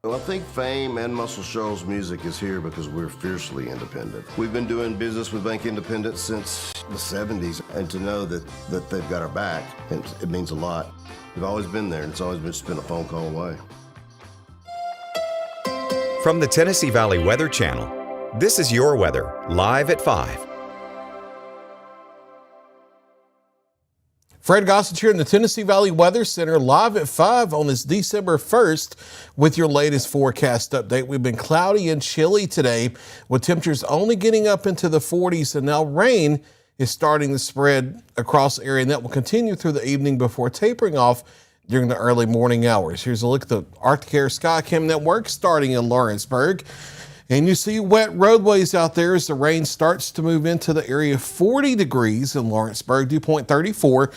Well, I think Fame and Muscle Shoals Music is here because we're fiercely independent. We've been doing business with Bank Independent since the 70s, and to know that they've got our back, it means a lot. We've always been there, and it's always just been a phone call away. From the Tennessee Valley Weather Channel, this is your weather, live at 5. Fred Gossett here in the Tennessee Valley Weather Center, live at 5 on this December 1st with your latest forecast update. We've been cloudy and chilly today with temperatures only getting up into the 40s, and now rain is starting to spread across the area, and that will continue through the evening before tapering off during the early morning hours. Here's a look at the Arctic Air Skycam network starting in Lawrenceburg. And you see wet roadways out there as the rain starts to move into the area. 40 degrees in Lawrenceburg, dew point 34.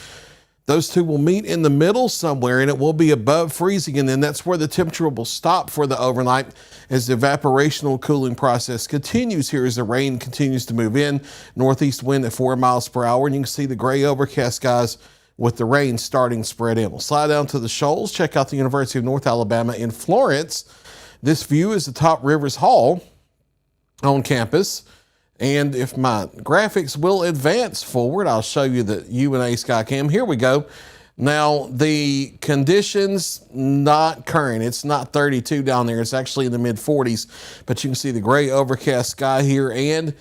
Those two will meet in the middle somewhere, and it will be above freezing. And then that's where the temperature will stop for the overnight as the evaporational cooling process continues here as the rain continues to move in. Northeast wind at 4 miles per hour. And you can see the gray overcast skies with the rain starting to spread in. We'll slide down to the shoals. Check out the University of North Alabama in Florence. This view is the Top Rivers Hall on campus. And if my graphics will advance forward, I'll show you the UNA Skycam. Here we go. Now, the conditions not current. It's not 32 down there. It's actually in the mid 40s. But you can see the gray overcast sky here, and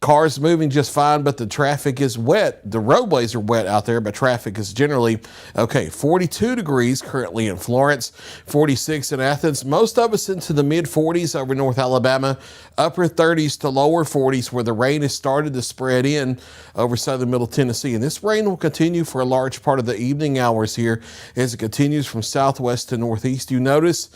cars moving just fine, but the traffic is wet. The roadways are wet out there, but traffic is generally okay. 42 degrees currently in Florence, 46 in Athens. Most of us into the mid 40s over North Alabama, upper 30s to lower 40s where the rain has started to spread in over southern middle Tennessee. And this rain will continue for a large part of the evening hours here as it continues from southwest to northeast. You notice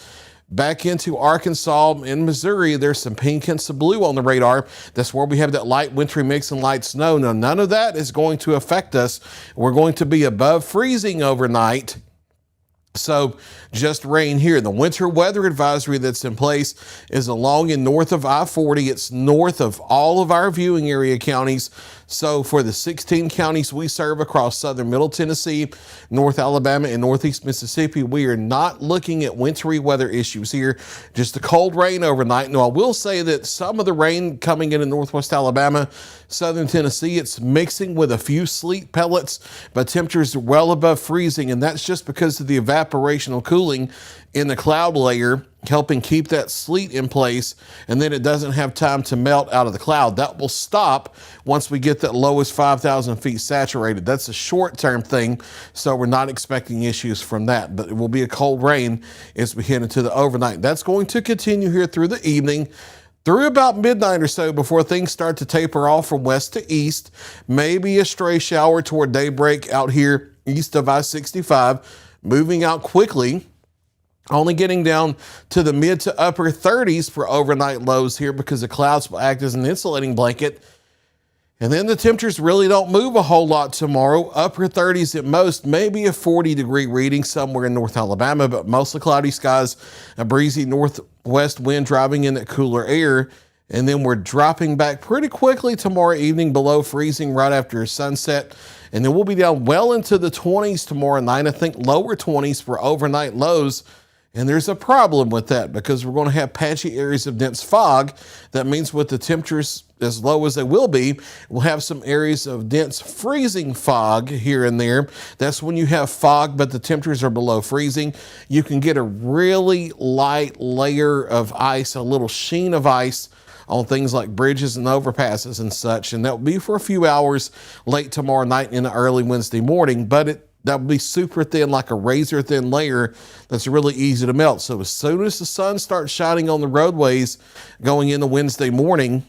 back into Arkansas and Missouri, there's some pink and some blue on the radar. That's where we have that light wintry mix and light snow. Now, none of that is going to affect us. We're going to be above freezing overnight. So just rain here. The winter weather advisory that's in place is along and north of I-40. It's north of all of our viewing area counties. So for the 16 counties we serve across southern middle Tennessee, North Alabama, and northeast Mississippi, we are not looking at wintry weather issues here. Just a cold rain overnight. Now, I will say that some of the rain coming into northwest Alabama, southern Tennessee, it's mixing with a few sleet pellets, but temperatures are well above freezing, and that's just because of the evaporational cooling in the cloud layer helping keep that sleet in place, and then it doesn't have time to melt out of the cloud. That will stop once we get that lowest 5,000 feet saturated. That's a short-term thing, so we're not expecting issues from that, but it will be a cold rain as we head into the overnight. That's going to continue here through the evening, through about midnight or so before things start to taper off from west to east. Maybe a stray shower toward daybreak out here east of I-65, moving out quickly, only getting down to the mid to upper 30s for overnight lows here because the clouds will act as an insulating blanket. And then the temperatures really don't move a whole lot tomorrow. Upper 30s at most, maybe a 40-degree reading somewhere in North Alabama, but mostly cloudy skies, a breezy northwest wind driving in that cooler air. And then we're dropping back pretty quickly tomorrow evening below freezing right after sunset. And then we'll be down well into the 20s tomorrow night. I think lower 20s for overnight lows. And there's a problem with that because we're going to have patchy areas of dense fog. That means with the temperatures as low as they will be, we'll have some areas of dense freezing fog here and there. That's when you have fog, but the temperatures are below freezing. You can get a really light layer of ice, a little sheen of ice on things like bridges and overpasses and such. And that will be for a few hours late tomorrow night and early Wednesday morning, but that will be super thin, like a razor thin layer that's really easy to melt. So as soon as the sun starts shining on the roadways going into Wednesday morning,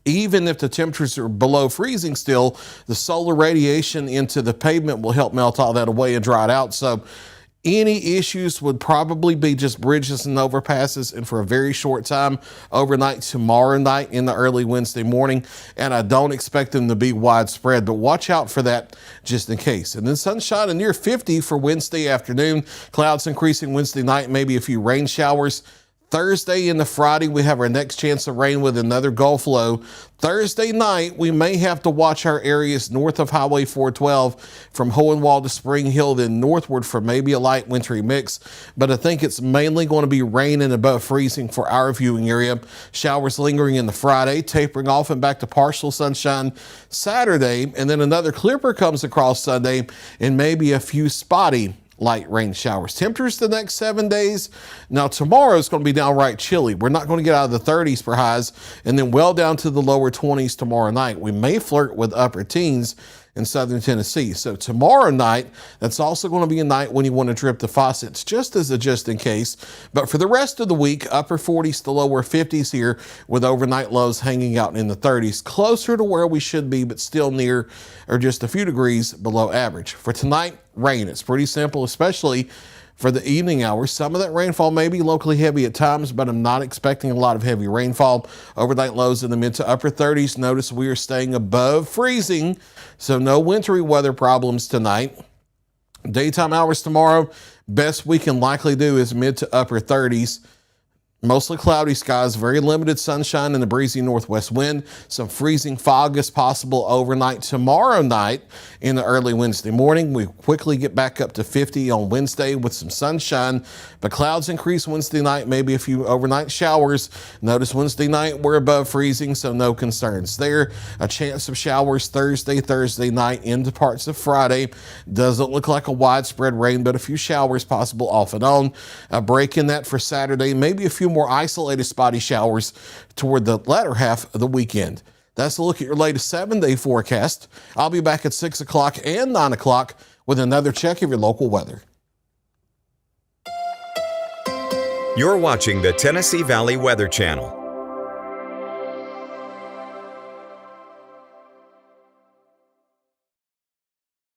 Even if the temperatures are below freezing still, the solar radiation into the pavement will help melt all that away and dry it out. So any issues would probably be just bridges and overpasses, and for a very short time overnight tomorrow night in the early Wednesday morning. And I don't expect them to be widespread, but watch out for that just in case. And then sunshine and near 50 for Wednesday afternoon. Clouds increasing Wednesday night, maybe a few rain showers. Thursday into Friday, we have our next chance of rain with another Gulf low. Thursday night, we may have to watch our areas north of Highway 412 from Hohenwald to Spring Hill, then northward for maybe a light wintry mix. But I think it's mainly going to be rain and above freezing for our viewing area. Showers lingering into Friday, tapering off and back to partial sunshine Saturday. And then another clipper comes across Sunday and maybe a few spotty light rain showers. Temperatures the next 7 days. Now tomorrow is going to be downright chilly. We're not going to get out of the 30s for highs, and then well down to the lower 20s tomorrow night. We may flirt with upper teens in southern Tennessee. So tomorrow night, that's also going to be a night when you want to drip the faucets, just as a just in case. But for the rest of the week, upper 40s to lower 50s here, with overnight lows hanging out in the 30s, closer to where we should be, but still near or just a few degrees below average. For tonight, rain. It's pretty simple, especially for the evening hours. Some of that rainfall may be locally heavy at times, but I'm not expecting a lot of heavy rainfall. Overnight lows in the mid to upper 30s. Notice we are staying above freezing, so no wintry weather problems tonight. Daytime hours tomorrow, best we can likely do is mid to upper 30s. Mostly cloudy skies, very limited sunshine and a breezy northwest wind. Some freezing fog is possible overnight tomorrow night in the early Wednesday morning. We quickly get back up to 50 on Wednesday with some sunshine, but clouds increase Wednesday night, maybe a few overnight showers. Notice Wednesday night we're above freezing, so no concerns there. A chance of showers Thursday night into parts of Friday. Doesn't look like a widespread rain, but a few showers possible off and on. A break in that for Saturday, maybe a few more isolated spotty showers toward the latter half of the weekend. That's a look at your latest 7-day forecast. I'll be back at 6 o'clock and 9 o'clock with another check of your local weather. You're watching the Tennessee Valley Weather Channel.